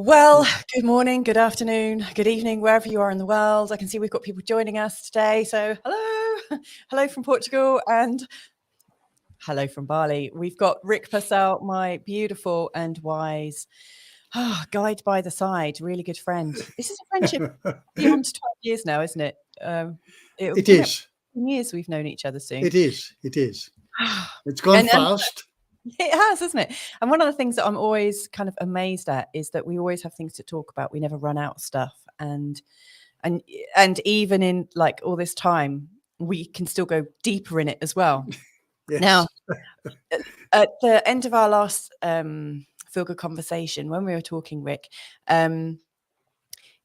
Well, good morning, good afternoon, good evening, wherever you are in the world. I can see we've got people joining us today. So hello, hello from Portugal and hello from Bali. We've got Rick Pursell, my beautiful and wise guide by the side, really good friend. This is a friendship beyond 12 years now, isn't it? It'll It be coming up is. 10 years we've known each other soon. It is. It is. It's gone fast. It has, hasn't it? And one of the things that I'm always kind of amazed at is that we always have things to talk about. We never run out of stuff. And even in like all this time, we can still go deeper in it as well. Yes. Now, at the end of our last Feel Good conversation, when we were talking, Rick,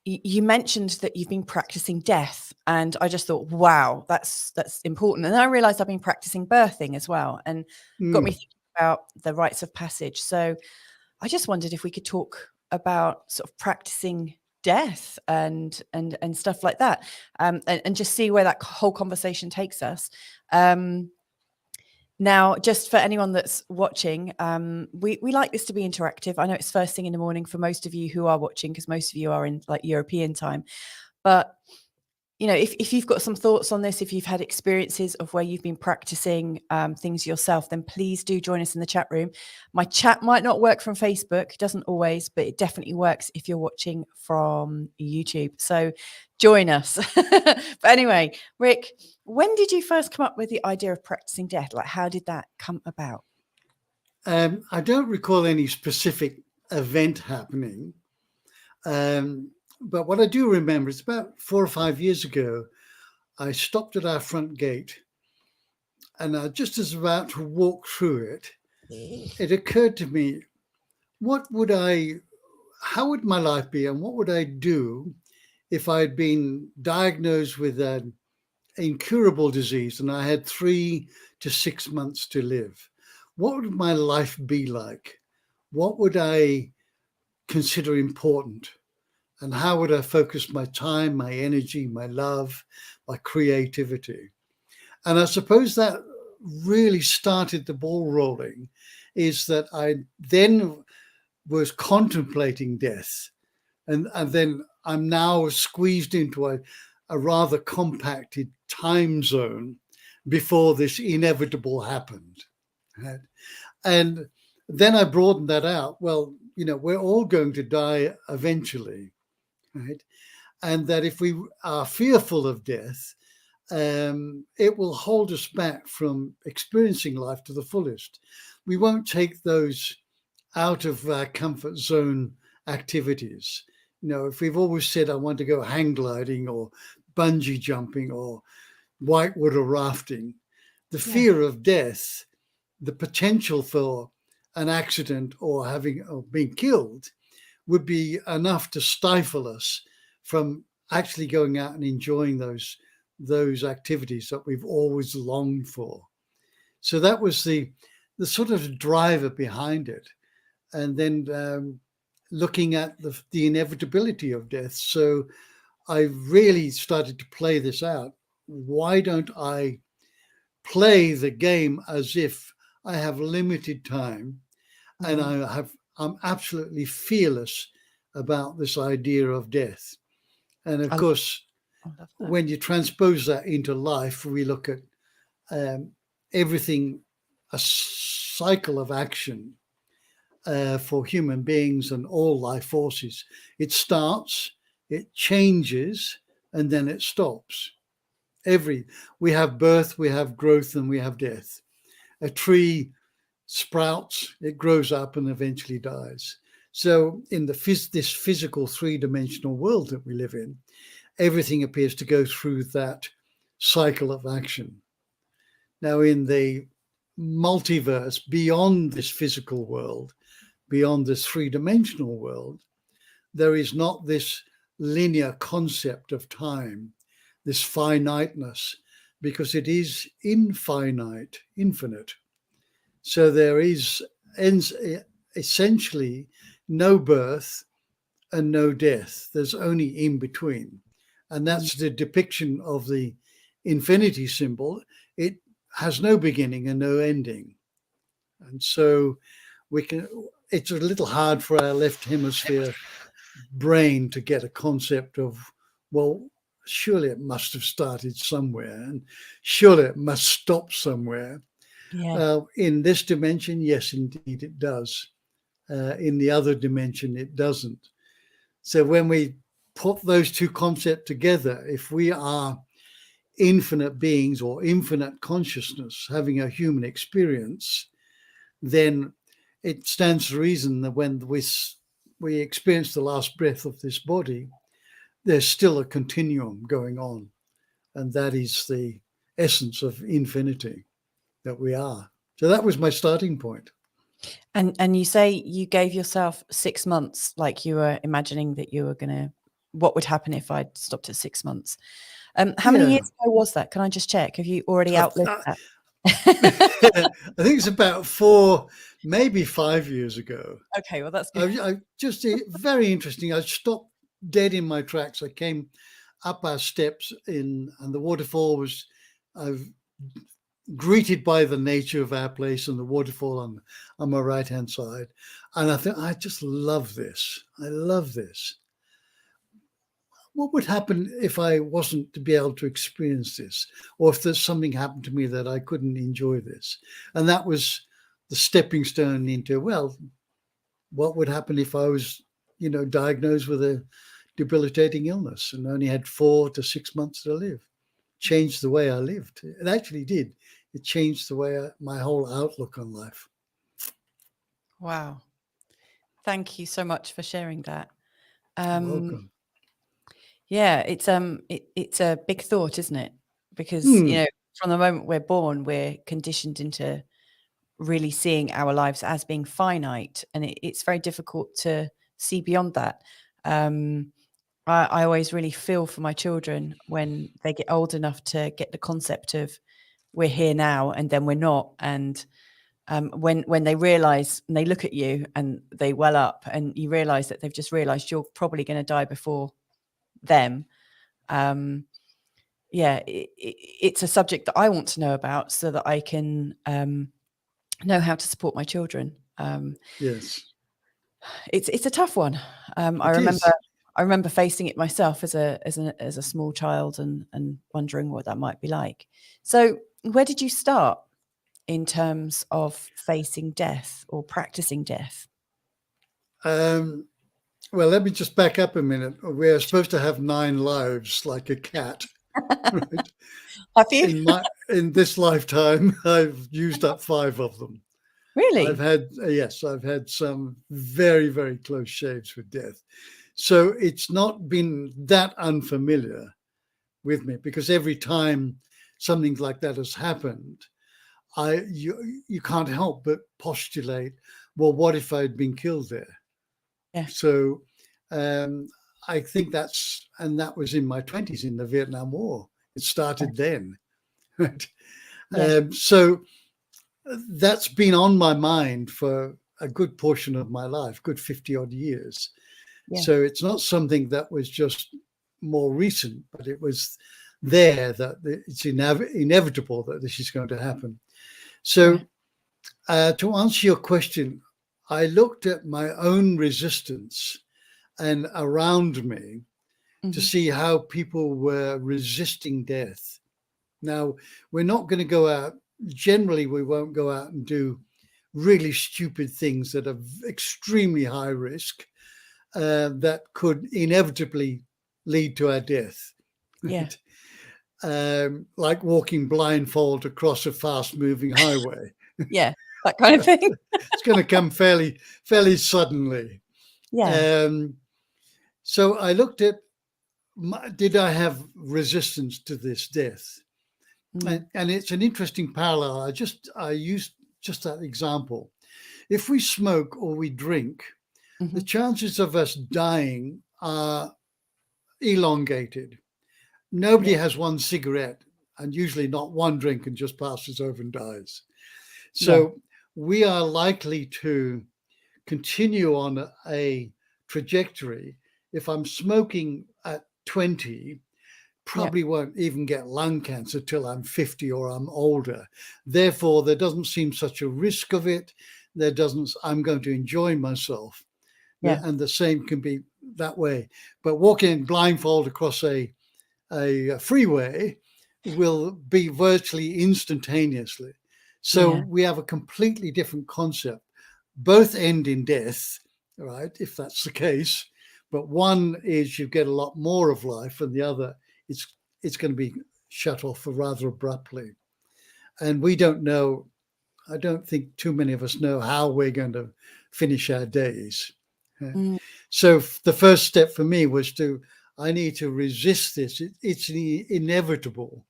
you mentioned that you've been practicing death, and I just thought, wow, that's important. And then I realized I've been practicing birthing as well, and got me thinking about the rites of passage. So I just wondered if we could talk about sort of practicing death and stuff like that, and just see where that whole conversation takes us. Now, just for anyone that's watching, we like this to be interactive. I know it's first thing in the morning for most of you who are watching, because most of you are in like European time. But, you know, if you've got some thoughts on this, if you've had experiences of where you've been practicing things yourself, then please do join us in the chat room. My chat might not work from Facebook, it doesn't always, but it definitely works if you're watching from YouTube. So join us. But anyway, Rick, when did you first come up with the idea of practicing death? Like, how did that come about? I don't recall any specific event happening. But what I do remember is about 4 or 5 years ago, I stopped at our front gate, and just as about to walk through it, it occurred to me, how would my life be, and what would I do if I had been diagnosed with an incurable disease and I had 3 to 6 months to live? What would my life be like? What would I consider important? And how would I focus my time, my energy, my love, my creativity? And I suppose that really started the ball rolling, is that I then was contemplating death. And then I'm now squeezed into a rather compacted time zone before this inevitable happened. Right? And then I broadened that out. Well, you know, we're all going to die eventually. Right? And that if we are fearful of death, it will hold us back from experiencing life to the fullest. We won't take those out of our comfort zone activities. You know, if we've always said, I want to go hang gliding or bungee jumping or whitewater rafting, the fear of death, the potential for an accident or being killed would be enough to stifle us from actually going out and enjoying those activities that we've always longed for. So that was the sort of driver behind it. And then looking at the inevitability of death. So I really started to play this out. Why don't I play the game as if I have limited time and I'm absolutely fearless about this idea of death? And of course, when you transpose that into life, we look at everything, a cycle of action for human beings and all life forces. It starts, it changes, and then it stops. We have birth, we have growth, and we have death. A tree sprouts, it grows up and eventually dies. So in this physical 3-dimensional world that we live in, everything appears to go through that cycle of action. Now in the multiverse, beyond this physical world, beyond this 3-dimensional world, there is not this linear concept of time, this finiteness, because it is infinite. So there is essentially no birth and no death. There's only in between. And that's the depiction of the infinity symbol. It has no beginning and no ending. And so it's a little hard for our left hemisphere brain to get a concept of, well, surely it must have started somewhere, and surely it must stop somewhere. Yeah. In this dimension, yes, indeed it does. In the other dimension, it doesn't. So when we put those two concepts together, if we are infinite beings or infinite consciousness having a human experience, then it stands to reason that when we experience the last breath of this body, there's still a continuum going on. And that is the essence of infinity that we are. So that was my starting point. And you say you gave yourself 6 months, like you were imagining that you were gonna, what would happen if I'd stopped at 6 months? How many years ago was that? Can I just check? Have you already outlived that? I think it's about 4, maybe 5 years ago. Okay, well that's good. I just very interesting. I stopped dead in my tracks. I came up our steps and the waterfall was greeted by the nature of our place and the waterfall on my right hand side. And I thought, I just love this. I love this. What would happen if I wasn't to be able to experience this, or if there's something happened to me that I couldn't enjoy this? And that was the stepping stone into, well, what would happen if I was, diagnosed with a debilitating illness and only had 4 to 6 months to live? Changed the way I lived. It actually did. It changed the way my whole outlook on life. Wow. Thank you so much for sharing that. You're welcome. Yeah, it's a big thought, isn't it? Because from the moment we're born, we're conditioned into really seeing our lives as being finite, and it's very difficult to see beyond that. I always really feel for my children when they get old enough to get the concept of we're here now and then we're not, and when they realize and they look at you and they well up and you realize that they've just realized you're probably going to die before them. It's a subject that I want to know about so that I can know how to support my children. Yes, it's a tough one. I remember facing it myself as a small child and wondering what that might be like. So where did you start in terms of facing death or practicing death? Well, let me just back up a minute. We're supposed to have 9 lives like a cat. Right? Have you? In this lifetime, I've used up 5 of them. Really? I've had some very, very close shaves with death. So it's not been that unfamiliar with me, because every time something like that has happened, you can't help but postulate, well, what if I'd been killed there? Yeah. So I think that was in my 20s in the Vietnam War. It started then. Right? So that's been on my mind for a good portion of my life, good 50 odd years. Yeah. So it's not something that was just more recent, but it was there, that it's inevitable that this is going to happen. So to answer your question, I looked at my own resistance and around me to see how people were resisting death. Now, we're not going to go out, generally we won't go out and do really stupid things that are extremely high risk, that could inevitably lead to our death. Right? Yeah. Like walking blindfold across a fast moving highway. Yeah, that kind of thing. It's going to come fairly suddenly. Yeah. So I looked at, did I have resistance to this death? And it's an interesting parallel. I used just that example. If we smoke or we drink, the chances of us dying are elongated. Nobody has one cigarette, and usually not one drink, and just passes over and dies. So we are likely to continue on a trajectory. If I'm smoking at 20, probably won't even get lung cancer till I'm 50 or I'm older. Therefore, there doesn't seem such a risk of it. I'm going to enjoy myself. Yeah. And the same can be that way. But walking blindfold across a freeway will be virtually instantaneously. So we have a completely different concept. Both end in death, right? If that's the case, but one is you get a lot more of life, and the other it's going to be shut off rather abruptly. And we don't know. I don't think too many of us know how we're going to finish our days. So the first step for me was I need to resist this. It's inevitable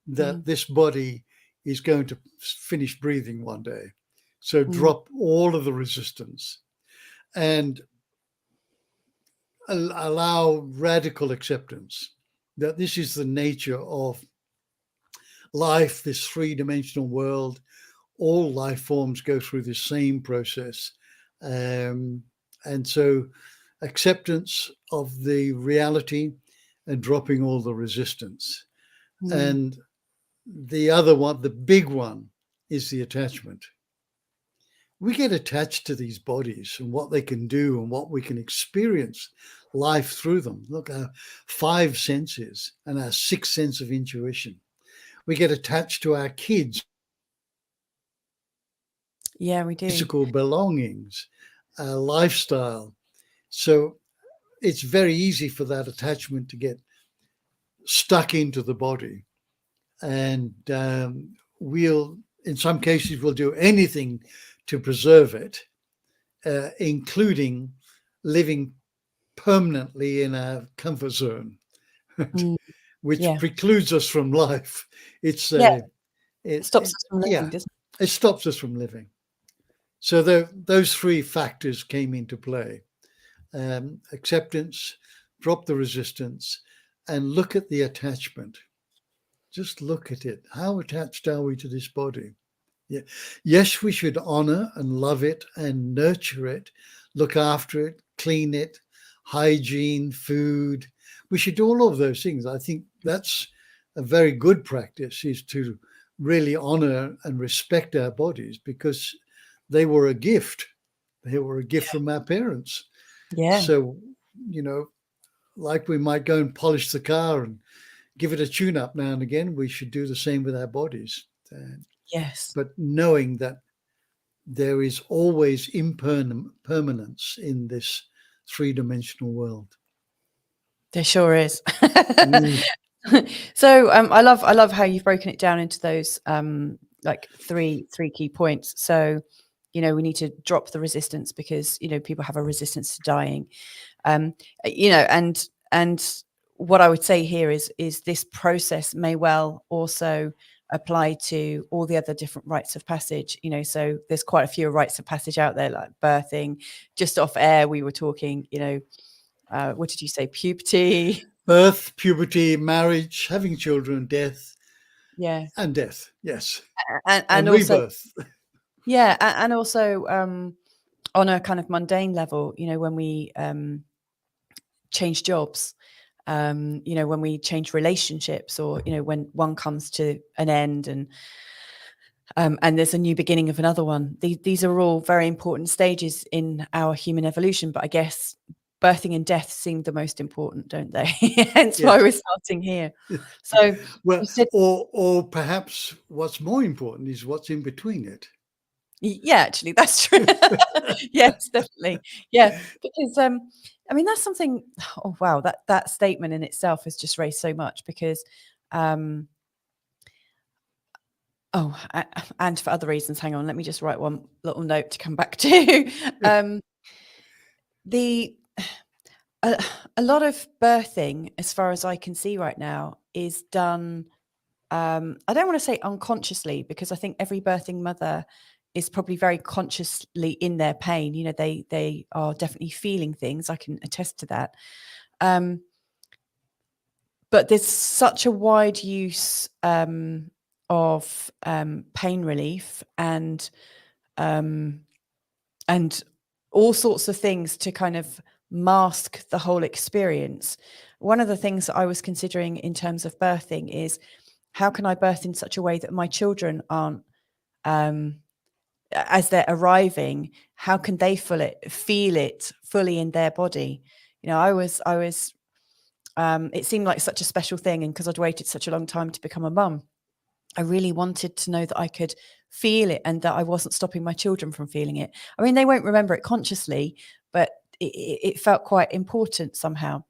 that this body is going to finish breathing one day. So drop all of the resistance and allow radical acceptance that this is the nature of life, this three-dimensional world. All life forms go through the same process. And so acceptance of the reality and dropping all the resistance. And the other one, the big one, is the attachment. We get attached to these bodies and what they can do and what we can experience life through them. Look, our 5 senses and our 6th sense of intuition. We get attached to our kids. Yeah, we do. Physical belongings, our lifestyle. So it's very easy for that attachment to get stuck into the body. And in some cases, we'll do anything to preserve it, including living permanently in our comfort zone, which precludes us from life. It stops us from living, doesn't it? It stops us from living. So those 3 factors came into play. Acceptance, drop the resistance, and look at the attachment. Just look at it. How attached are we to this body? Yeah. Yes, we should honor and love it and nurture it, look after it, clean it, hygiene, food. We should do all of those things. I think that's a very good practice, is to really honor and respect our bodies, because they were a gift. They were a gift from our parents. Yeah. So, like we might go and polish the car and give it a tune-up now and again, we should do the same with our bodies. Yes. But knowing that there is always impermanence in this 3-dimensional world. There sure is. So I love how you've broken it down into those like three key points. So, we need to drop the resistance, because people have a resistance to dying. And what I would say here is this process may well also apply to all the other different rites of passage. So there's quite a few rites of passage out there, like birthing. Just off air, we were talking, what did you say? Puberty. Birth, puberty, marriage, having children, death. Yeah. And death, yes. And also, rebirth. Yeah. And also on a kind of mundane level, when we change jobs, when we change relationships, or, when one comes to an end and there's a new beginning of another one. These are all very important stages in our human evolution, but I guess birthing and death seem the most important, don't they? Hence why we're starting here. So, well, or perhaps what's more important is what's in between it. Yeah, actually, that's true. Yes, definitely. Yeah, because that's something. Oh wow, that statement in itself has just raised so much, because and for other reasons. Hang on, let me just write one little note to come back to. A lot of birthing, as far as I can see right now, is done. I don't want to say unconsciously, because I think every birthing mother is probably very consciously in their pain. They are definitely feeling things. I can attest to that. But there's such a wide use of pain relief and all sorts of things to kind of mask the whole experience. One of the things that I was considering in terms of birthing is, how can I birth in such a way that my children aren't, as they're arriving, how can they feel it fully in their body? You know, it seemed like such a special thing, and because I'd waited such a long time to become a mum, I really wanted to know that I could feel it and that I wasn't stopping my children from feeling it. I mean, they won't remember it consciously, but it felt quite important somehow.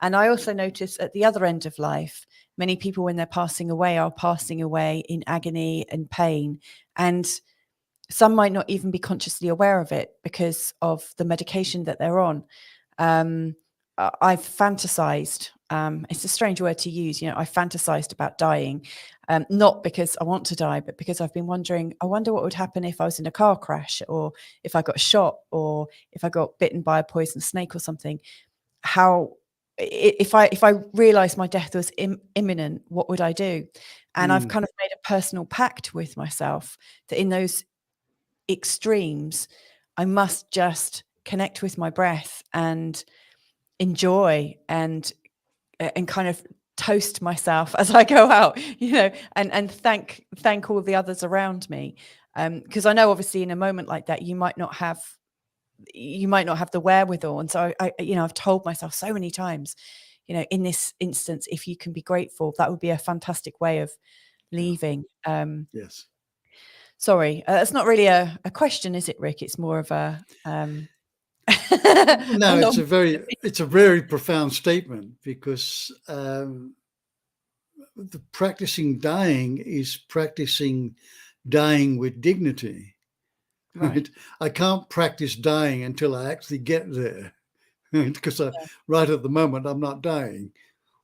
And I also noticed at the other end of life, many people, when they're passing away, are passing away in agony and pain. And some might not even be consciously aware of it because of the medication that they're on. I've fantasized. It's a strange word to use. You know, I fantasized about dying, not because I want to die, but because I've been wondering, I wonder what would happen if I was in a car crash, or if I got shot, or if I got bitten by a poisonous snake or something. How, if I realized my death was imminent, what would I do? And I've kind of made a personal pact with myself that in those extremes, I must just connect with my breath and enjoy and kind of toast myself as I go out, you know, and thank all the others around me, because I know obviously in a moment like that you might not have the wherewithal. And so I you know, I've told myself so many times, you know, in this instance, if you can be grateful, that would be a fantastic way of leaving. Yes. Sorry, that's not really a question, is it, Rick? It's more of a No, it's a very profound statement, because the practicing dying is practicing dying with dignity. Right? I can't practice dying until I actually get there, because right at the moment I'm not dying,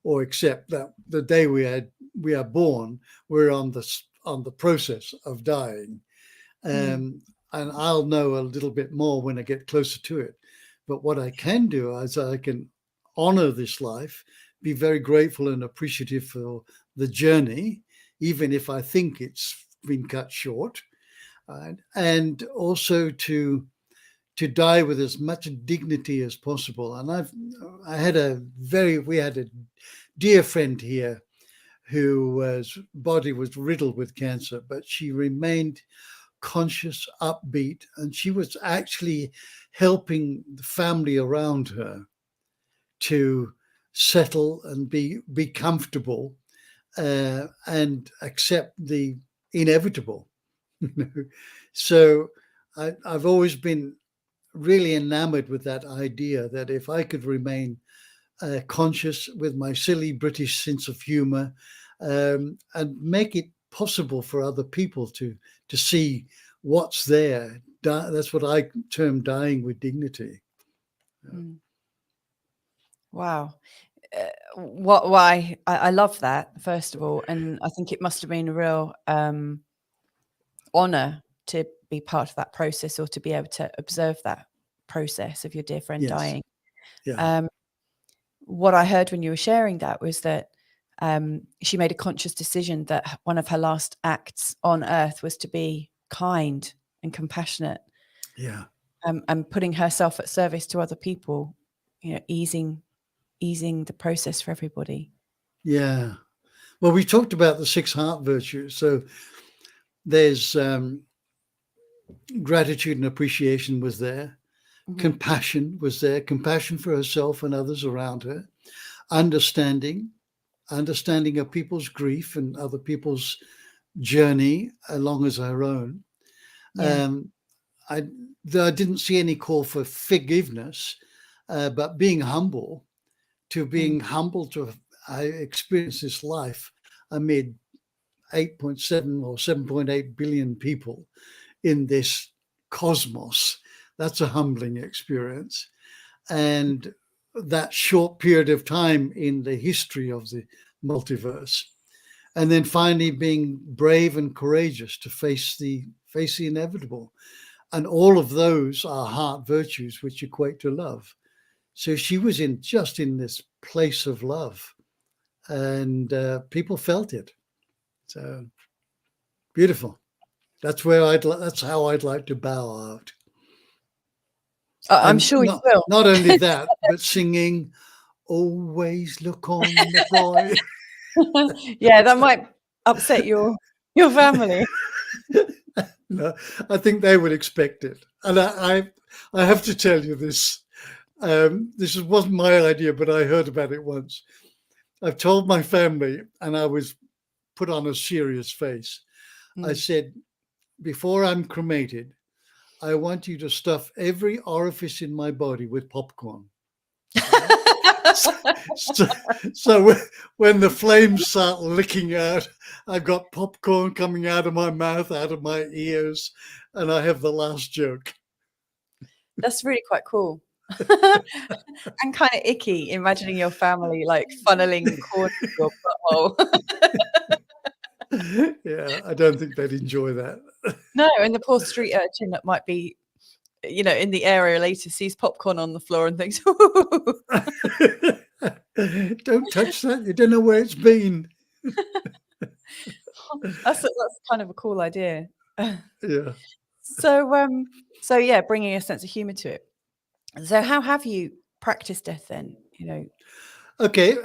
or except that the day we are born, we're on the process of dying. And I'll know a little bit more when I get closer to it. But what I can do is I can honor this life, be very grateful and appreciative for the journey, even if I think it's been cut short, and also to die with as much dignity as possible. And we had a dear friend here whose body was riddled with cancer, but she remained conscious, upbeat, and she was actually helping the family around her to settle and be comfortable, and accept the inevitable. So I've always been really enamored with that idea that if I could remain conscious with my silly British sense of humor, and make it possible for other people to see what's there. That's what I term dying with dignity. Wow. Why I love that, first of all, and I think it must have been a real honor to be part of that process, or to be able to observe that process of your dear friend dying. Yeah. What I heard when you were sharing that was that she made a conscious decision that one of her last acts on earth was to be kind and compassionate. Yeah. And putting herself at service to other people, you know, easing the process for everybody. Yeah. Well, we talked about the 6 heart virtues. So there's gratitude and appreciation was there. Compassion was there. Compassion for herself and others around her. Understanding of people's grief and other people's journey along as her own. I didn't see any call for forgiveness, but being humble to I experienced this life amid 8.7 or 7.8 billion people in this cosmos. That's a humbling experience. And that short period of time in the history of the multiverse. And then finally being brave and courageous to face the inevitable. And all of those are heart virtues which equate to love. So she was in this place of love, and people felt it. So beautiful. That's how I'd like to bow out. I'm sure you will. Not only that, but singing "Always Look on the Bright." Yeah, that might upset your family. No, I think they would expect it. And I have to tell you this. Wasn't my idea, but I heard about it once. I've told my family, and I was put on a serious face. I said, before I'm cremated, I want you to stuff every orifice in my body with popcorn. So when the flames start licking out, I've got popcorn coming out of my mouth, out of my ears, and I have the last joke. That's really quite cool. And kind of icky, imagining your family like funneling corn into your butthole. Yeah, I don't think they'd enjoy that. No, and the poor street urchin that might be, you know, in the area later sees popcorn on the floor and thinks, don't touch that. You don't know where it's been. that's kind of a cool idea. Yeah. So yeah, bringing a sense of humor to it. So how have you practiced death then? You know. Okay.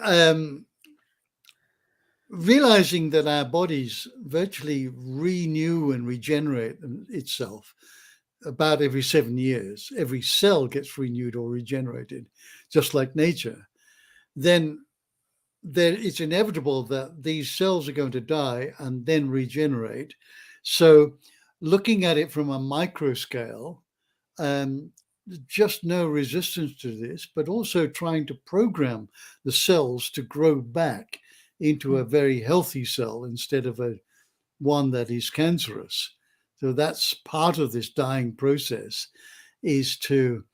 Realizing that our bodies virtually renew and regenerate itself about every 7 years, every cell gets renewed or regenerated, just like nature, then it's inevitable that these cells are going to die and then regenerate. So looking at it from a micro scale, just no resistance to this, but also trying to program the cells to grow back into a very healthy cell instead of one that is cancerous. So that's part of this dying process, is to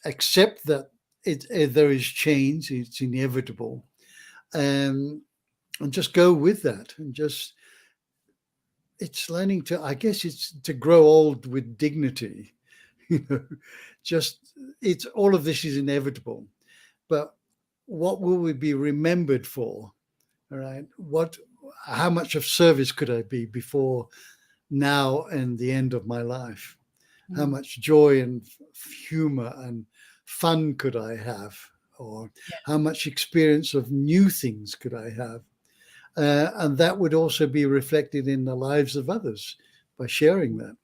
accept that there is change, it's inevitable, and just go with that. And just, it's learning to, I guess it's to grow old with dignity. You know, just, it's, all of this is inevitable, but what will we be remembered for? All right. How much of service could I be before now and the end of my life? How much joy and humor and fun could I have? Or how much experience of new things could I have? And that would also be reflected in the lives of others by sharing that.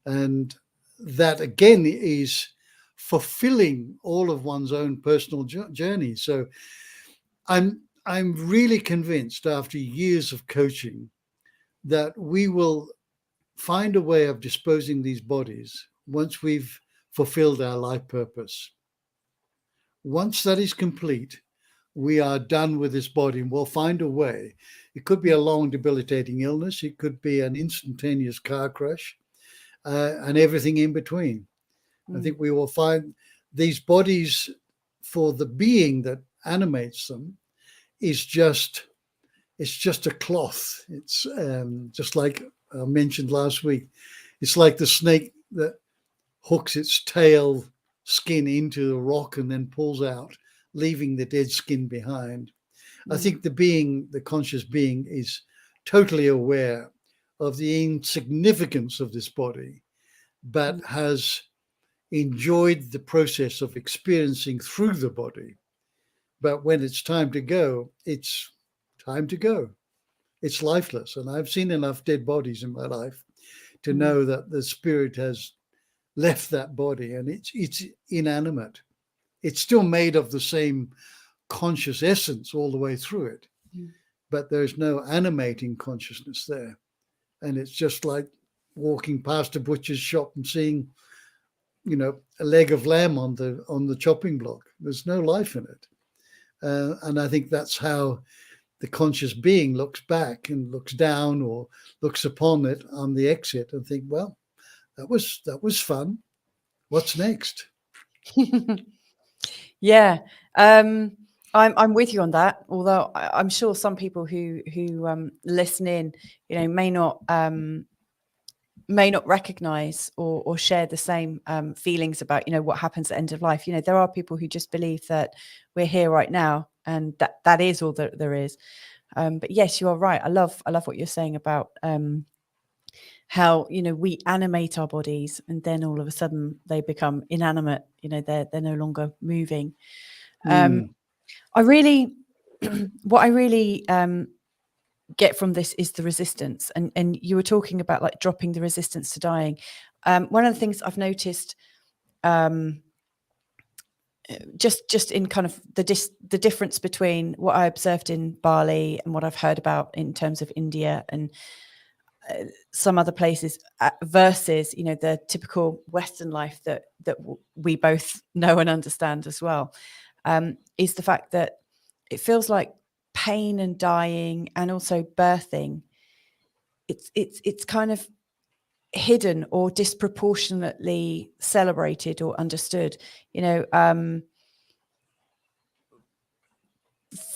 And that again is fulfilling all of one's own personal journey. So I'm really convinced, after years of coaching, that we will find a way of disposing these bodies once we've fulfilled our life purpose. Once that is complete, we are done with this body, and we'll find a way. It could be a long, debilitating illness. It could be an instantaneous car crash, and everything in between. I think we will find these bodies, for the being that animates them, is just, it's just a cloth. It's just like I mentioned last week. It's like the snake that hooks its tail skin into the rock and then pulls out, leaving the dead skin behind. I think the conscious being, is totally aware of the insignificance of this body, but has enjoyed the process of experiencing through the body. But when it's time to go, it's time to go. It's lifeless. And I've seen enough dead bodies in my life to know that the spirit has left that body, and it's inanimate. It's still made of the same conscious essence all the way through it, but there's no animating consciousness there. And it's just like walking past a butcher's shop and seeing, you know, a leg of lamb on the chopping block. There's no life in it. And I think that's how the conscious being looks back and looks down or looks upon it on the exit and think, well, that was fun. What's next? Yeah, I'm with you on that. Although I'm sure some people who listen in, you know, may not recognize or share the same feelings about, you know, what happens at the end of life. You know, there are people who just believe that we're here right now, and that is all that there is. But yes, you are right. I love what you're saying about how, you know, we animate our bodies and then all of a sudden they become inanimate. You know, they're no longer moving. What I really get from this is the resistance, and you were talking about like dropping the resistance to dying. One of the things I've noticed just in kind of the difference between what I observed in Bali and what I've heard about in terms of India and some other places versus, you know, the typical Western life that we both know and understand as well, is the fact that it feels like pain and dying and also birthing, it's kind of hidden or disproportionately celebrated or understood. You know,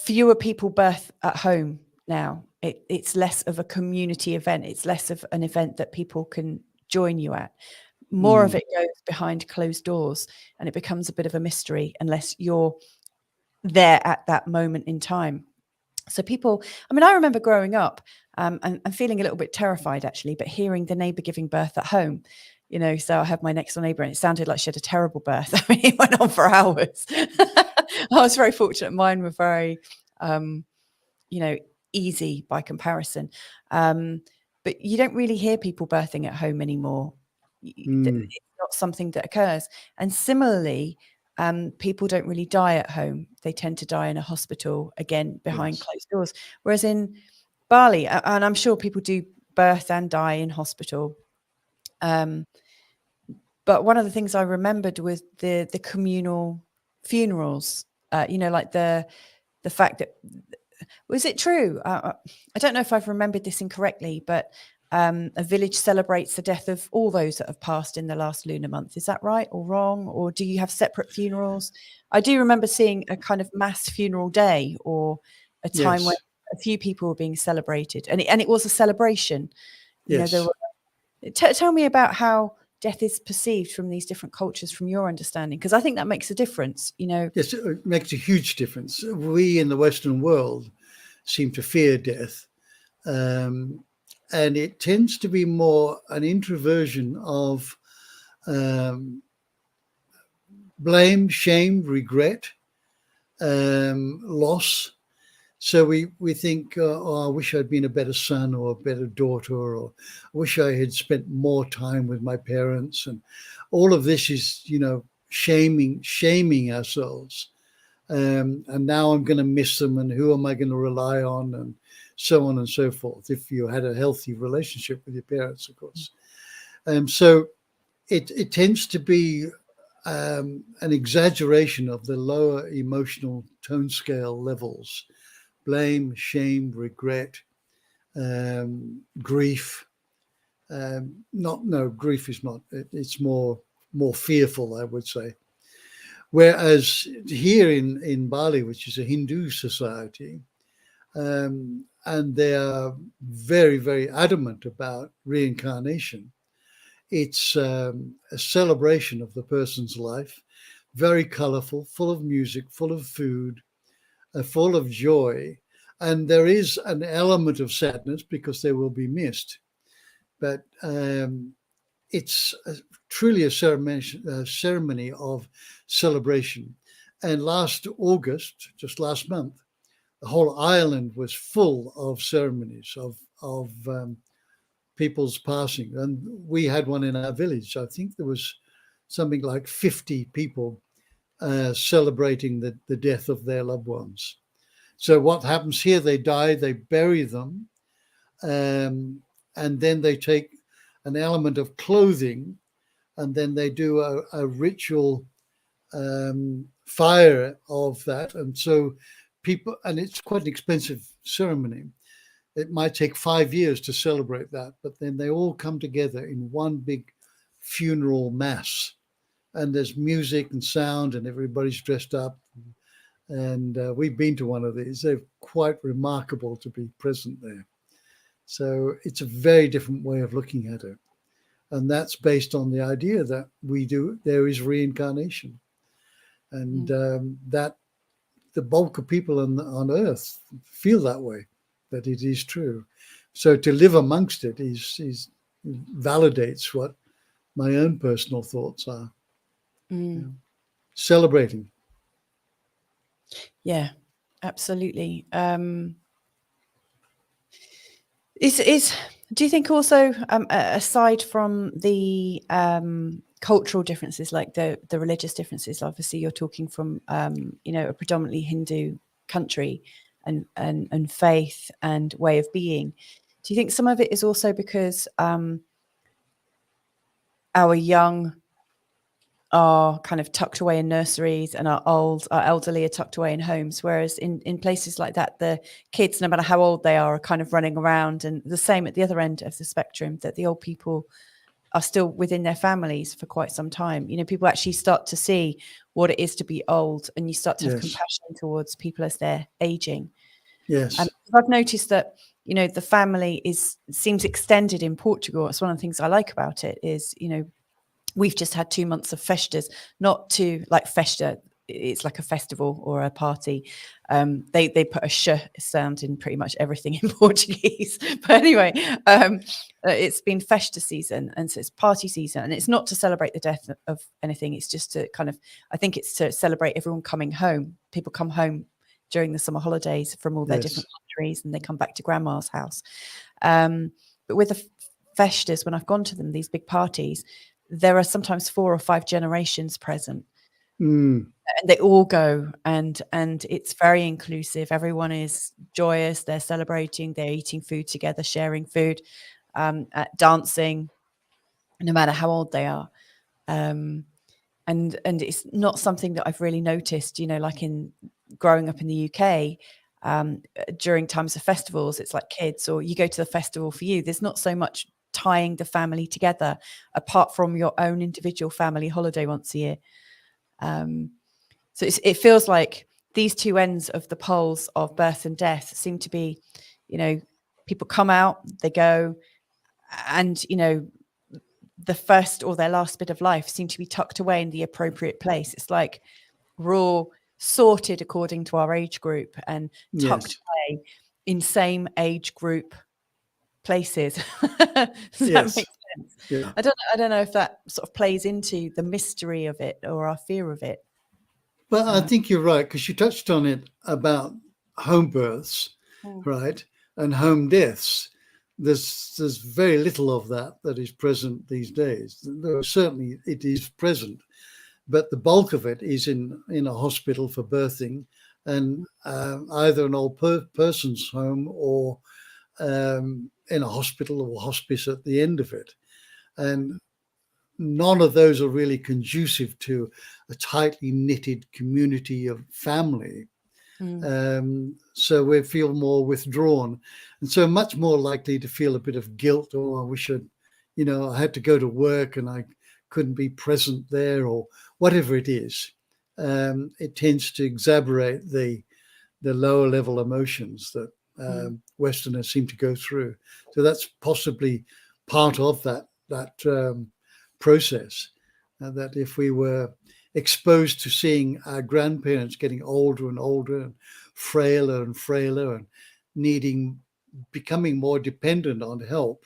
fewer people birth at home now. It's less of a community event. It's less of an event that people can join you at. More of it goes behind closed doors, and it becomes a bit of a mystery unless you're there at that moment in time. So people, I mean, I remember growing up and feeling a little bit terrified actually, but hearing the neighbour giving birth at home, you know, so I had my next door neighbour and it sounded like she had a terrible birth. I mean, it went on for hours. I was very fortunate. Mine were very, you know, easy by comparison. But you don't really hear people birthing at home anymore. It's not something that occurs. And similarly, people don't really die at home. They tend to die in a hospital, again, behind closed doors. Whereas in Bali, and I'm sure people do birth and die in hospital. But one of the things I remembered was the communal funerals, you know, like the fact that, was it true? I don't know if I've remembered this incorrectly, but a village celebrates the death of all those that have passed in the last lunar month. Is that right or wrong? Or do you have separate funerals? I do remember seeing a kind of mass funeral day or a time when a few people were being celebrated. And it was a celebration. You know, there were, tell me about how death is perceived from these different cultures, from your understanding, because I think that makes a difference, you know. Yes, it makes a huge difference. We in the Western world seem to fear death. And it tends to be more an introversion of blame, shame, regret, loss. So we think, oh, I wish I'd been a better son or a better daughter, or I wish I had spent more time with my parents. And all of this is, you know, shaming ourselves. And now I'm going to miss them, and who am I going to rely on, and so on and so forth, if you had a healthy relationship with your parents, of course. So it tends to be an exaggeration of the lower emotional tone scale levels: blame, shame, regret, grief. Grief is not. It's more fearful, I would say. Whereas here in Bali, which is a Hindu society, and they are very, very adamant about reincarnation, it's a celebration of the person's life, very colorful, full of music, full of food, full of joy. And there is an element of sadness because they will be missed. But it's truly a ceremony of celebration. And last August, just last month, the whole island was full of ceremonies of people's passing. And we had one in our village. I think there was something like 50 people celebrating the death of their loved ones. So what happens here, they die, they bury them, and then they take an element of clothing, and then they do a ritual fire of that. And so people, and it's quite an expensive ceremony. It might take 5 years to celebrate that, but then they all come together in one big funeral mass. And there's music and sound, and everybody's dressed up. And we've been to one of these. They're quite remarkable to be present there. So it's a very different way of looking at it. And that's based on the idea that there is reincarnation. And that the bulk of people on Earth feel that way, that it is true. So to live amongst it validates what my own personal thoughts are. Celebrating. Yeah, absolutely. Do you think also, aside from the kind cultural differences, like the religious differences. Obviously, you're talking from a predominantly Hindu country, and faith and way of being. Do you think some of it is also because our young are kind of tucked away in nurseries, and our elderly are tucked away in homes, whereas in places like that, the kids, no matter how old they are kind of running around, and the same at the other end of the spectrum, that the old people are still within their families for quite some time. People actually start to see what it is to be old, and you start to have compassion towards people as they're aging. Yes. I've noticed that, the family seems extended in Portugal. It's one of the things I like about it is, we've just had 2 months of festas, not to like festa. It's like a festival or a party. They put a sh sound in pretty much everything in Portuguese. But anyway, it's been festa season, and so it's party season. And it's not to celebrate the death of anything. It's just to I think it's to celebrate everyone coming home. People come home during the summer holidays from all their different countries, and they come back to grandma's house. But with the festas, when I've gone to them, these big parties, there are sometimes 4 or 5 generations present, and they all go, and it's very inclusive. Everyone is joyous. They're celebrating. They're eating food together, sharing food, dancing, no matter how old they are. And it's not something that I've really noticed, like in growing up in the UK, during times of festivals, it's like kids, or you go to the festival for you. There's not so much tying the family together apart from your own individual family holiday once a year. So it feels like these two ends of the poles of birth and death seem to be, people come out, they go, and, the first or their last bit of life seem to be tucked away in the appropriate place. It's like we're all sorted according to our age group and tucked away in same age group places. Does that make sense? Yeah. I don't know if that sort of plays into the mystery of it or our fear of it. Well, I think you're right, because you touched on it about home births, right, and home deaths. There's very little of that is present these days. Certainly it is present, but the bulk of it is in a hospital for birthing, and either an old person's home or in a hospital or hospice at the end of it. And none of those are really conducive to a tightly knitted community of family. So we feel more withdrawn, and so much more likely to feel a bit of guilt. Oh, I wish I had to go to work and I couldn't be present there, or whatever it is. It tends to exacerbate the lower level emotions that Westerners seem to go through. So that's possibly part of that process. That if we were exposed to seeing our grandparents getting older and older and frailer and becoming more dependent on help,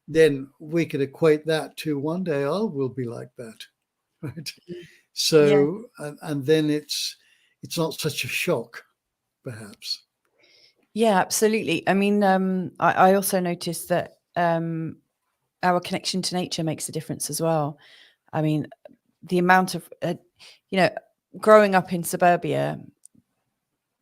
then we could equate that to one day I will be like that, right? So, and then it's not such a shock, perhaps. Yeah, absolutely. I mean, I also noticed that our connection to nature makes a difference as well. I mean, the amount of, growing up in suburbia,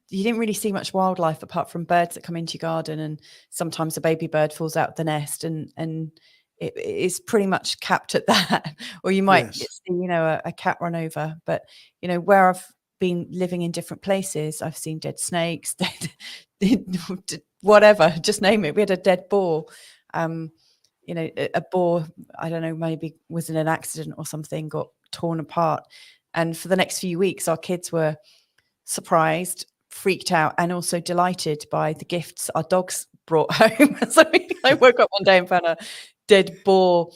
you didn't really see much wildlife apart from birds that come into your garden, and sometimes a baby bird falls out of the nest, and it is pretty much capped at that. Or you might see, a cat run over. But, where I've been living in different places, I've seen dead snakes, whatever, just name it. We had a dead boar. A boar, I don't know, maybe was in an accident or something, got torn apart. And for the next few weeks, our kids were surprised, freaked out, and also delighted by the gifts our dogs brought home. So I woke up one day and found a dead boar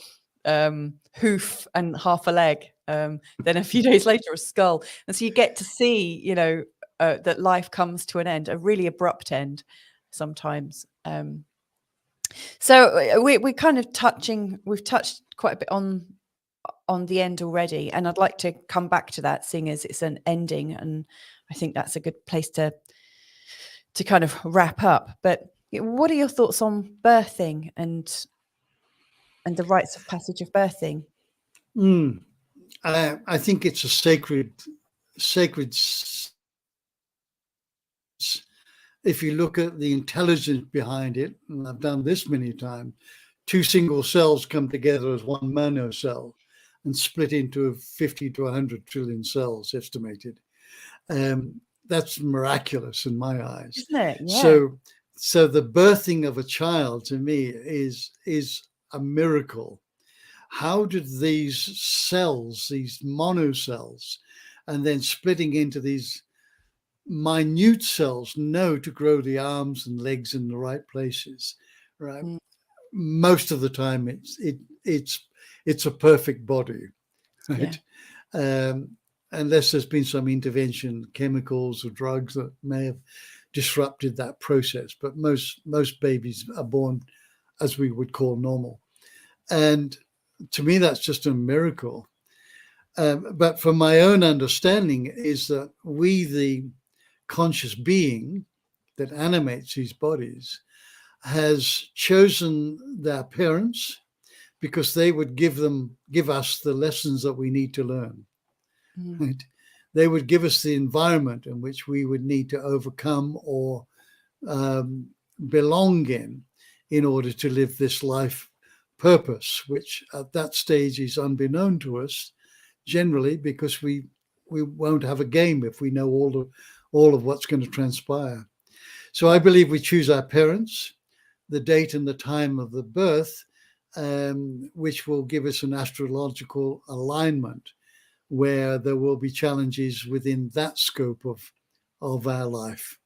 hoof and half a leg. Then a few days later, a skull. And so you get to see, that life comes to an end, a really abrupt end sometimes. So we're kind of we've touched quite a bit on the end already, and I'd like to come back to that, seeing as it's an ending, and I think that's a good place to kind of wrap up. But what are your thoughts on birthing and the rites of passage of birthing? I think it's a sacred. If you look at the intelligence behind it, and I've done this many times, two single cells come together as one monocell and split into 50 to 100 trillion cells estimated. That's miraculous in my eyes. Isn't it? Yeah. So the birthing of a child to me is a miracle. How did these cells, these monocells, and then splitting into these minute cells know to grow the arms and legs in the right places, right? Most of the time it's a perfect body, right? Unless there's been some intervention, chemicals or drugs that may have disrupted that process, but most babies are born as we would call normal, and to me that's just a miracle. But from my own understanding is that we, the conscious being that animates these bodies, has chosen their parents because they would give us the lessons that we need to learn. Right? They would give us the environment in which we would need to overcome or belong in order to live this life purpose, which at that stage is unbeknown to us, generally because we won't have a game if we know all of what's going to transpire. So I believe we choose our parents, the date and the time of the birth, which will give us an astrological alignment where there will be challenges within that scope of our life.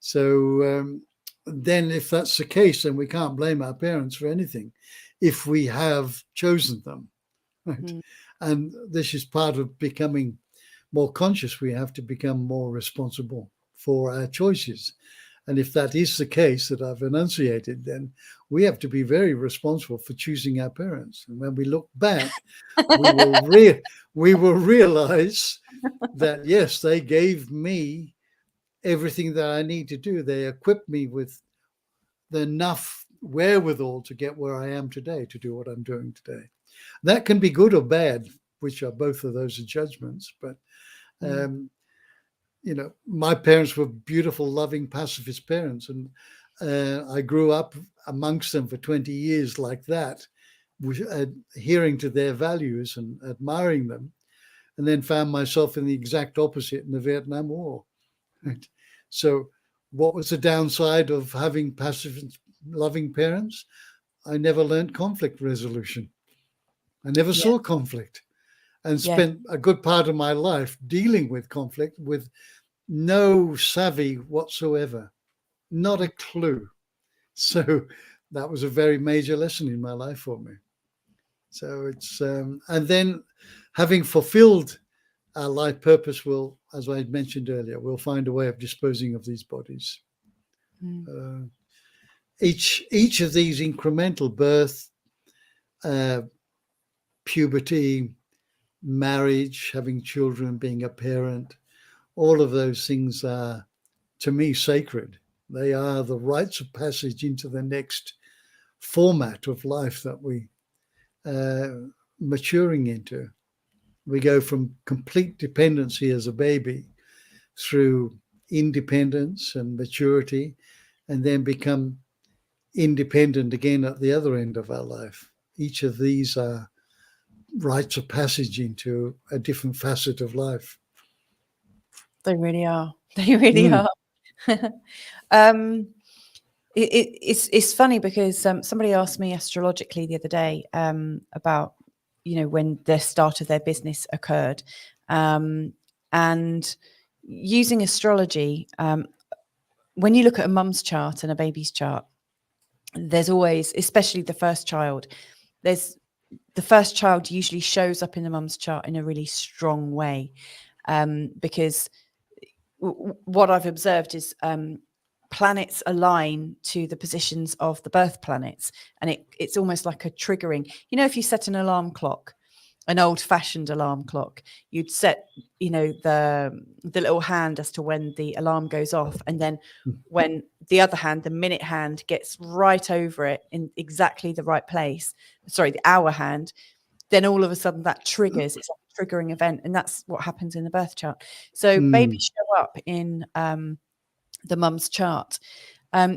So then if that's the case, then we can't blame our parents for anything if we have chosen them. Right? And this is part of becoming more conscious. We have to become more responsible for our choices. And if that is the case that I've enunciated, then we have to be very responsible for choosing our parents. And when we look back, we will realize that, yes, they gave me everything that I need to do. They equipped me with enough wherewithal to get where I am today, to do what I'm doing today. That can be good or bad, which are both of those judgments. But my parents were beautiful, loving, pacifist parents. And I grew up amongst them for 20 years like that, adhering to their values and admiring them, and then found myself in the exact opposite in the Vietnam War. Right? So what was the downside of having pacifist, loving parents? I never learned conflict resolution. I never saw conflict, and spent a good part of my life dealing with conflict with no savvy whatsoever, not a clue. So that was a very major lesson in my life for me. So it's, and then having fulfilled our life purpose, will, as I mentioned earlier, we'll find a way of disposing of these bodies. Each of these incremental birth, puberty, marriage, having children, being a parent, all of those things are, to me, sacred. They are the rites of passage into the next format of life that we maturing into. We go from complete dependency as a baby through independence and maturity, and then become independent again at the other end of our life. Each of these are rites of passage into a different facet of life. They really are. They really are. It's funny because somebody asked me astrologically the other day about, when the start of their business occurred, and using astrology. When you look at a mum's chart and a baby's chart, there's always, especially the first child, the first child usually shows up in the mum's chart in a really strong way, because what I've observed is planets align to the positions of the birth planets, and it's almost like a triggering. If you set an alarm clock, an old-fashioned alarm clock, you'd set, the little hand as to when the alarm goes off, and then when the other hand, the minute hand, gets right over it in exactly the right place, the hour hand, then all of a sudden that triggers, it's like a triggering event, and that's what happens in the birth chart. So babies show up in the mum's chart.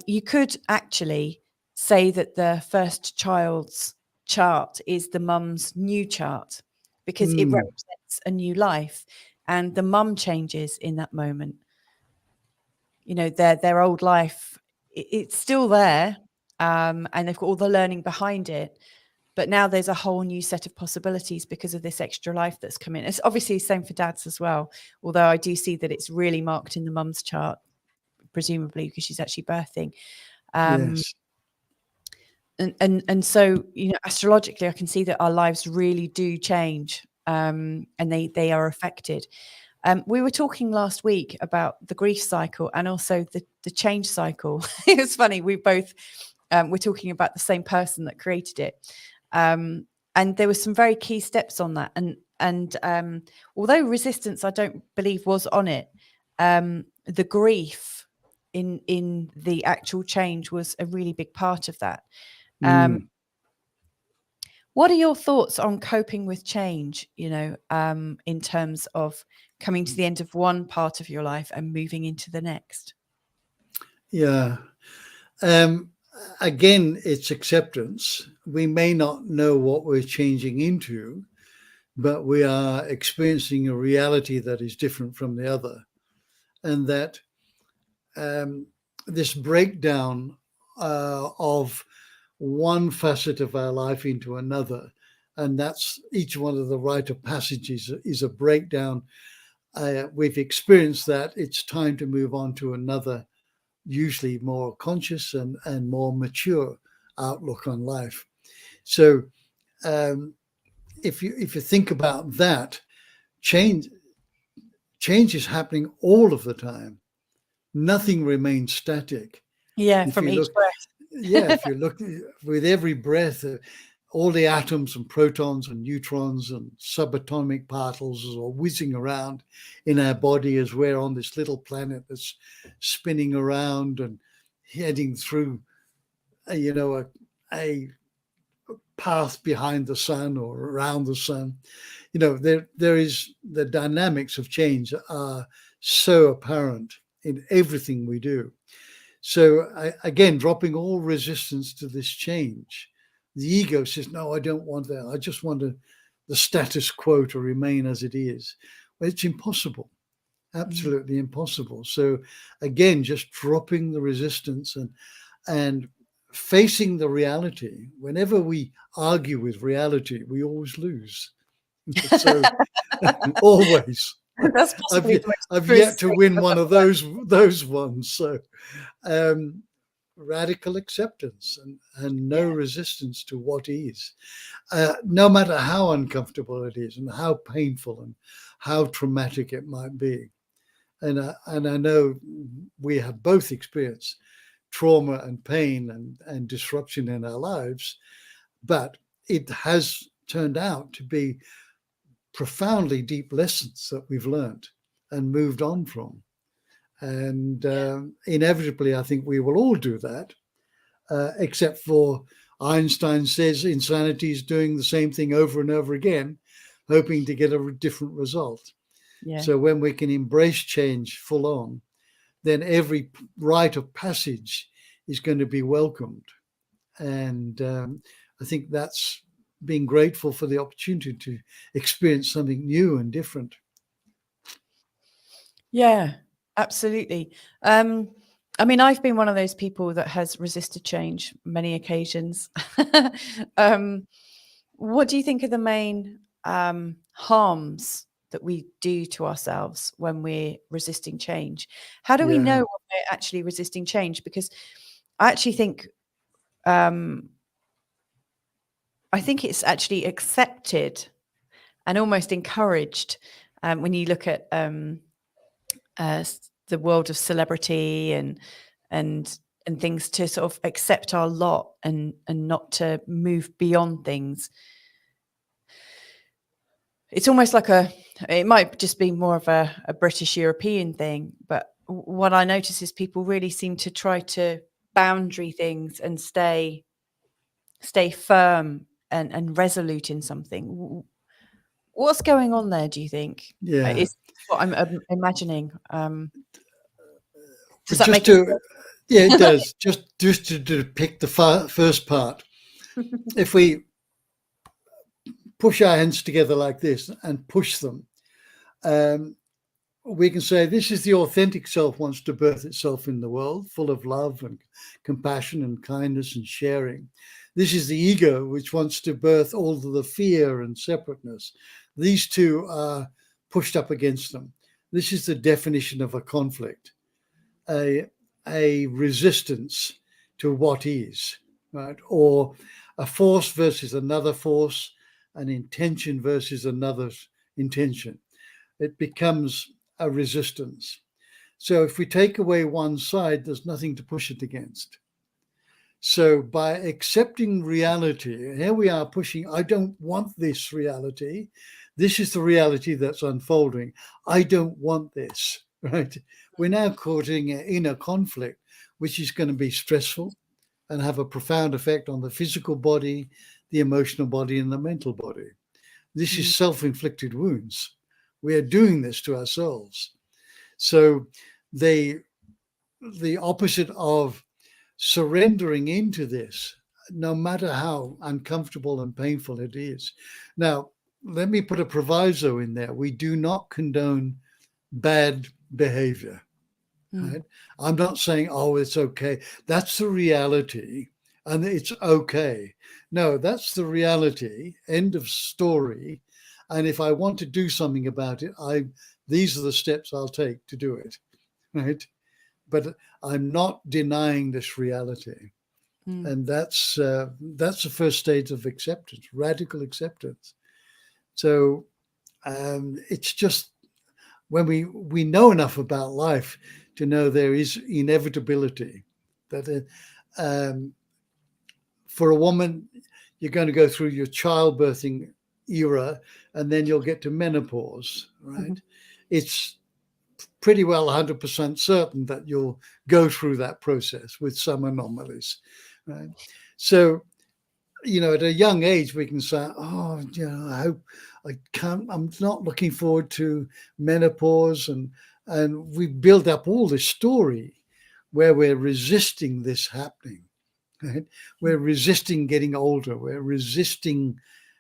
You could actually say that the first child's chart is the mum's new chart, because it represents a new life, and the mum changes in that moment. You know, their old life, it's still there, and they've got all the learning behind it, but now there's a whole new set of possibilities because of this extra life that's come in. It's obviously the same for dads as well, although I do see that it's really marked in the mum's chart, presumably because she's actually birthing. Yes. And so, you know, astrologically, I can see that our lives really do change, and they are affected. We were talking last week about the grief cycle and also the change cycle. It's funny, we both we're talking about the same person that created it, and there were some very key steps on that. And although resistance, I don't believe, was on it, the grief in the actual change was a really big part of that. What are your thoughts on coping with change, you know, in terms of coming to the end of one part of your life and moving into the next? Yeah. Again, it's acceptance. We may not know what we're changing into, but we are experiencing a reality that is different from the other. And that this breakdown of one facet of our life into another, and that's each one of the rite of passages is a breakdown. We've experienced that. It's time to move on to another, usually more conscious and more mature outlook on life. So if you think about that, change is happening all of the time. Nothing remains static. Yeah, If from you each look, breath. yeah, if you look with every breath, all the atoms and protons and neutrons and subatomic particles are whizzing around in our body as we're on this little planet that's spinning around and heading through, a path behind the sun or around the sun. You know, there is the dynamics of change are so apparent in everything we do. So again, dropping all resistance to this change. The ego says, no, I don't want that. I just want the status quo to remain as it is. Well, it's impossible, absolutely impossible. So again, just dropping the resistance and facing the reality. Whenever we argue with reality, we always lose. So always. That's possibly the most I've true yet to win statement one I've of those ones. So radical acceptance and no resistance to what is, no matter how uncomfortable it is and how painful and how traumatic it might be. And I know we have both experienced trauma and pain and disruption in our lives, but it has turned out to be profoundly deep lessons that we've learned and moved on from. And inevitably, I think we will all do that, except for Einstein says insanity is doing the same thing over and over again, hoping to get a different result. Yeah. So when we can embrace change full on, then every rite of passage is going to be welcomed. And I think that's being grateful for the opportunity to experience something new and different. Yeah, absolutely. I mean, I've been one of those people that has resisted change many occasions. What do you think are the main harms that we do to ourselves when we're resisting change? How do we know when we're actually resisting change? Because I actually think it's actually accepted and almost encouraged when you look at the world of celebrity and things, to sort of accept our lot and not to move beyond things. It's almost like it might just be more of a British European thing, but what I notice is people really seem to try to boundary things and stay firm and resolute in something. What's going on there, do you think? Yeah. Is what I'm imagining. Does But that make yeah, it does. Just to depict the first part. If we push our hands together like this and push them, we can say this is the authentic self wants to birth itself in the world, full of love and compassion and kindness and sharing. This is the ego, which wants to birth all of the fear and separateness. These two are pushed up against them. This is the definition of a conflict, a resistance to what is, right? Or a force versus another force, an intention versus another intention. It becomes a resistance. So if we take away one side, there's nothing to push it against. So by accepting reality, here we are pushing, I don't want this reality. This is the reality that's unfolding. I don't want this, right? We're now causing an inner conflict, which is going to be stressful and have a profound effect on the physical body, the emotional body, and the mental body. This is self-inflicted wounds. We are doing this to ourselves. So the opposite of surrendering into this, no matter how uncomfortable and painful it is. Now, let me put a proviso in there. We do not condone bad behavior. Right? I'm not saying, oh, it's okay. That's the reality and it's okay. No, that's the reality. End of story. And if I want to do something about it, these are the steps I'll take to do it. Right? But I'm not denying this reality. And that's the first stage of acceptance, radical acceptance. So it's just when we know enough about life to know there is inevitability, that for a woman, you're going to go through your childbirthing era and then you'll get to menopause, right? It's pretty well 100% certain that you'll go through that process with some anomalies, right? So, at a young age, we can say, oh, I hope I'm not looking forward to menopause. And we build up all this story where we're resisting this happening, right? We're resisting getting older. We're resisting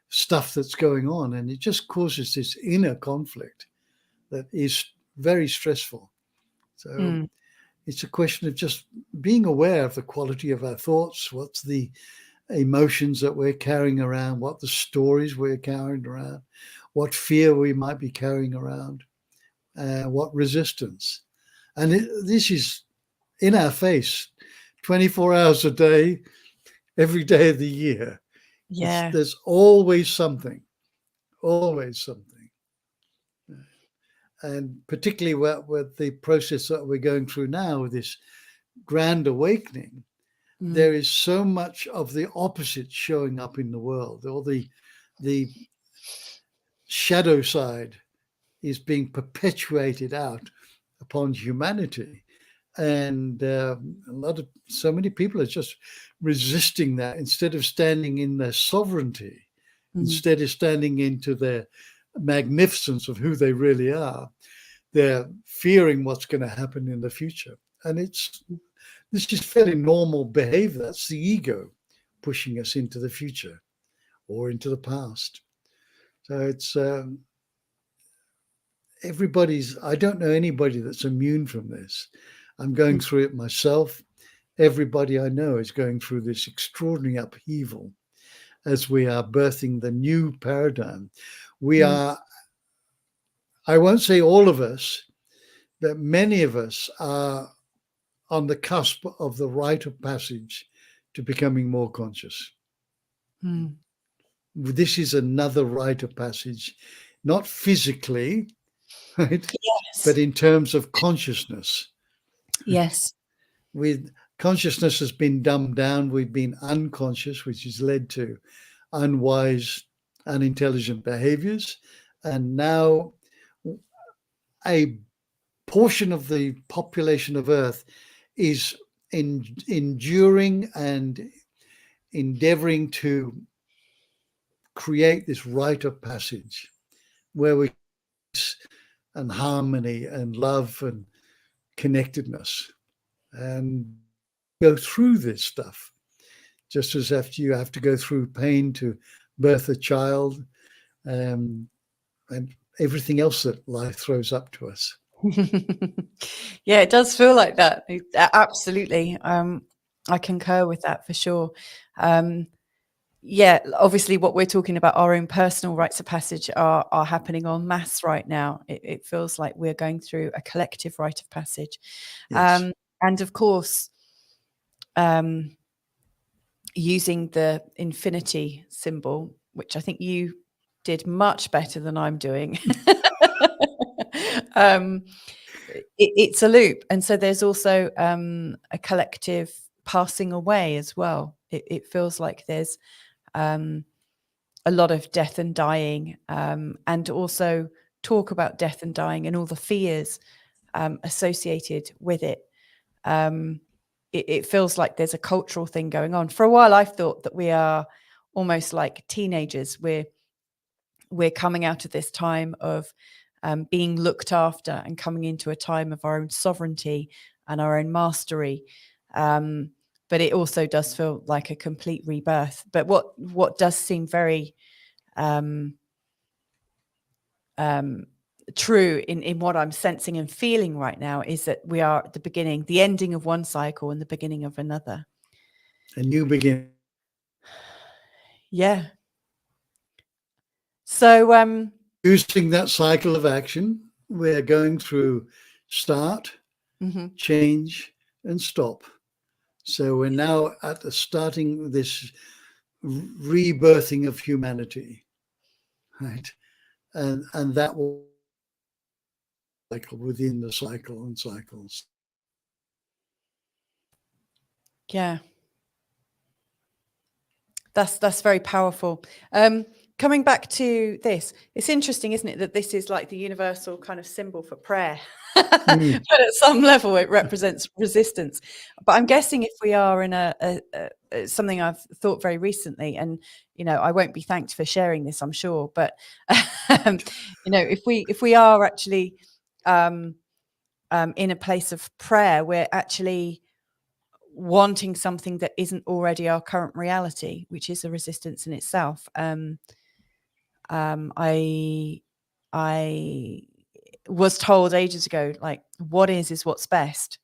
stuff that's going on. And it just causes this inner conflict that is very stressful. So it's a question of just being aware of the quality of our thoughts, what's the emotions that we're carrying around, what the stories we're carrying around, what fear we might be carrying around, what resistance. And this is in our face 24 hours a day, every day of the year. Yeah. There's always something, always something. And particularly with the process that we're going through now, with this grand awakening, there is so much of the opposite showing up in the world, or the shadow side is being perpetuated out upon humanity. And so many people are just resisting that instead of standing in their sovereignty, instead of standing into their magnificence of who they really are. They're fearing what's going to happen in the future. And this is fairly normal behavior. That's the ego pushing us into the future or into the past. So it's I don't know anybody that's immune from this. I'm going through it myself. Everybody I know is going through this extraordinary upheaval as we are birthing the new paradigm. We are, I won't say all of us, but many of us are on the cusp of the rite of passage to becoming more conscious. This is another rite of passage, not physically, right? Yes. But in terms of consciousness. Yes. Consciousness has been dumbed down. We've been unconscious, which has led to unwise, unintelligent behaviors. And now a portion of the population of Earth is enduring and endeavoring to create this rite of passage where we and harmony and love and connectedness and go through this stuff, just as after you have to go through pain to birth a child, and everything else that life throws up to us. Yeah, it does feel like that. Absolutely. I concur with that for sure. Yeah, obviously what we're talking about, our own personal rites of passage are happening en masse right now. It feels like we're going through a collective rite of passage. Yes. And of course, using the infinity symbol, which I think you did much better than I'm doing. It's a loop. And so there's also a collective passing away as well. It feels like there's a lot of death and dying, and also talk about death and dying and all the fears associated with it. It feels like there's a cultural thing going on. For a while, I've thought that we are almost like teenagers. We're coming out of this time of being looked after and coming into a time of our own sovereignty and our own mastery. But it also does feel like a complete rebirth. But what does seem very true in what I'm sensing and feeling right now is that we are at the beginning, the ending of one cycle and the beginning of another. A new beginning. Yeah. So using that cycle of action, we're going through start, change, and stop. So we're now at the starting this rebirthing of humanity, right? And that will cycle within the cycle and cycles. Yeah. That's very powerful. Coming back to this, it's interesting, isn't it, that this is like the universal kind of symbol for prayer. But at some level, it represents resistance. But I'm guessing if we are in something I've thought very recently, and I won't be thanked for sharing this, I'm sure. But if we are actually in a place of prayer, we're actually wanting something that isn't already our current reality, which is a resistance in itself. I was told ages ago, like, what is what's best.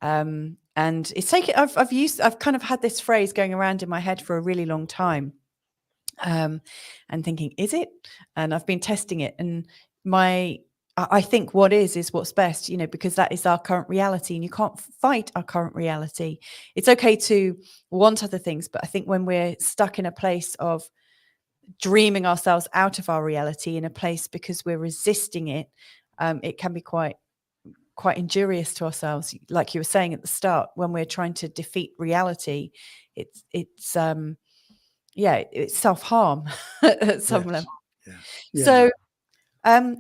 And it's taken, I've kind of had this phrase going around in my head for a really long time. And thinking, is it? And I've been testing it, and I think what is what's best, because that is our current reality, and you can't fight our current reality. It's okay to want other things, but I think when we're stuck in a place of dreaming ourselves out of our reality, in a place because we're resisting it, it can be quite injurious to ourselves. Like you were saying at the start, when we're trying to defeat reality, it's self-harm at some level. Yeah. So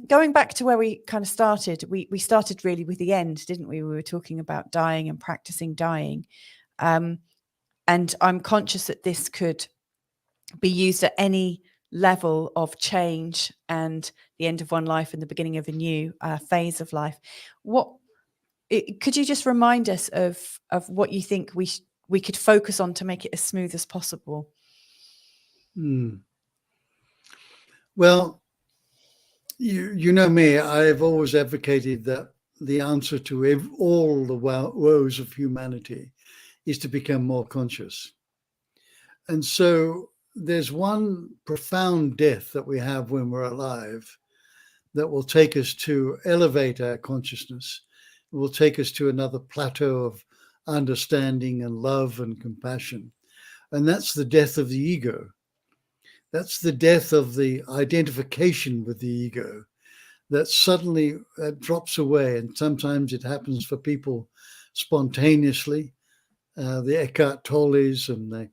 going back to where we kind of started, we started really with the end, didn't we? We were talking about dying and practicing dying. And I'm conscious that this could be used at any level of change and the end of one life and the beginning of a new phase of life. Could you just remind us of what you think we could focus on to make it as smooth as possible? Well, you know me, I've always advocated that the answer to all the woes of humanity is to become more conscious. And so there's one profound death that we have when we're alive that will take us to elevate our consciousness. It will take us to another plateau of understanding and love and compassion. And that's the death of the ego. That's the death of the identification with the ego that suddenly drops away. And sometimes it happens for people spontaneously. The Eckhart Tolles and the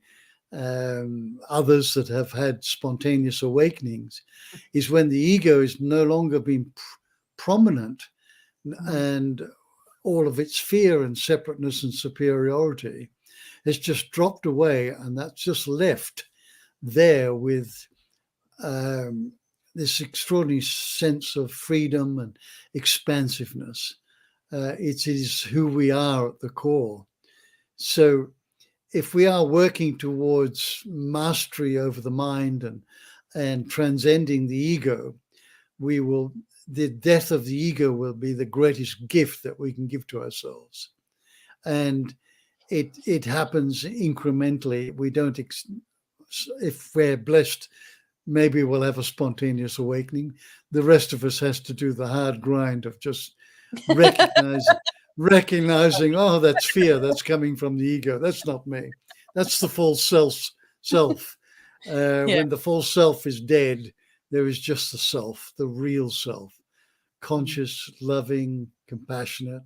others that have had spontaneous awakenings is when the ego is no longer being prominent, and all of its fear and separateness and superiority has just dropped away, and that's just left there with this extraordinary sense of freedom and expansiveness. It is who we are at the core. So if we are working towards mastery over the mind and transcending the ego, the death of the ego will be the greatest gift that we can give to ourselves. And it happens incrementally. We don't, if we're blessed, maybe we'll have a spontaneous awakening. The rest of us has to do the hard grind of just recognizing, oh, that's fear, that's coming from the ego. That's not me. That's the false self. When the false self is dead, there is just the self, the real self, conscious, loving, compassionate,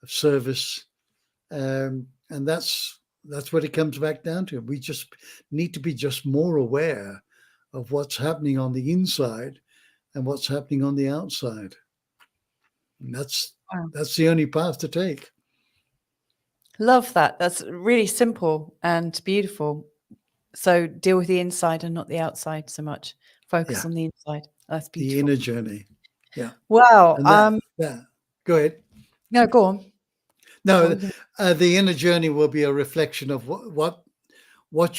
of service. And that's what it comes back down to. We just need to be just more aware of what's happening on the inside and what's happening on the outside. And that's the only path to take. Love that. That's really simple and beautiful. So deal with the inside and not the outside so much. Focus on the inside. That's beautiful. The inner journey. Yeah. Wow. Go ahead. No, go on. No, the inner journey will be a reflection of what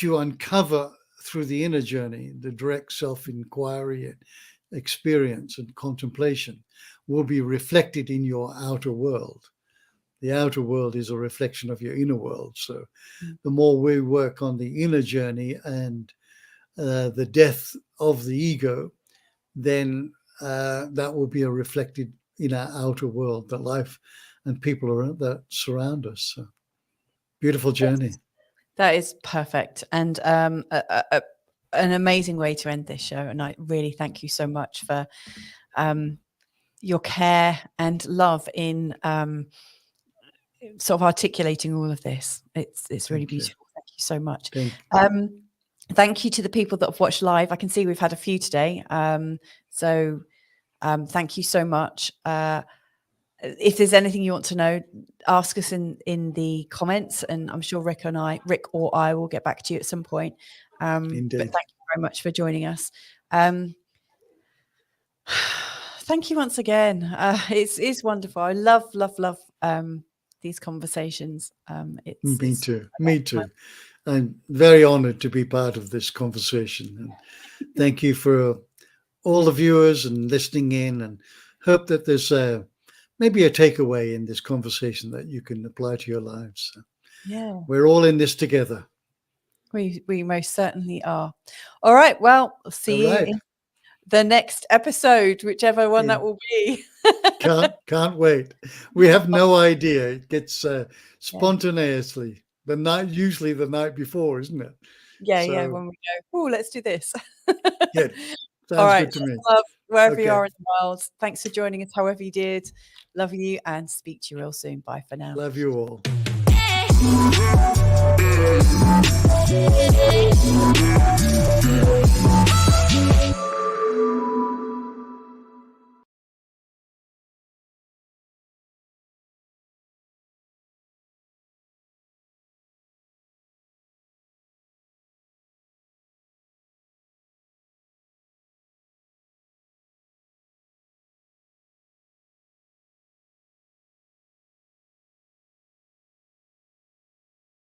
you uncover through the inner journey, the direct self-inquiry, experience and contemplation will be reflected in your outer world. The outer world is a reflection of your inner world. So the more we work on the inner journey and the death of the ego, then that will be reflected in our outer world, the life and people that surround us. So, beautiful journey. That is perfect. And an amazing way to end this show. And I really thank you so much for your care and love in sort of articulating all of this. It's really beautiful. Thank you so much. Thank you to the people that have watched live. I can see we've had a few today. So thank you so much. If there's anything you want to know, ask us in the comments, and I'm sure Rick or I will get back to you at some point. But thank you very much for joining us. Thank you once again. It's wonderful. I love these conversations. Me too. I'm very honored to be part of this conversation. And thank you for all the viewers and listening in, and hope that there's maybe a takeaway in this conversation that you can apply to your lives. Yeah. We're all in this together. We most certainly are. All right. Well, see you in the next episode, whichever one that will be. Can't wait. We have no idea. It gets spontaneously. Usually the night before, isn't it? Yeah. When we go, oh, let's do this. Yeah. Sounds all right. good to me. Love wherever you are in the world. Thanks for joining us, however you did. Love you, and speak to you real soon. Bye for now. Love you all.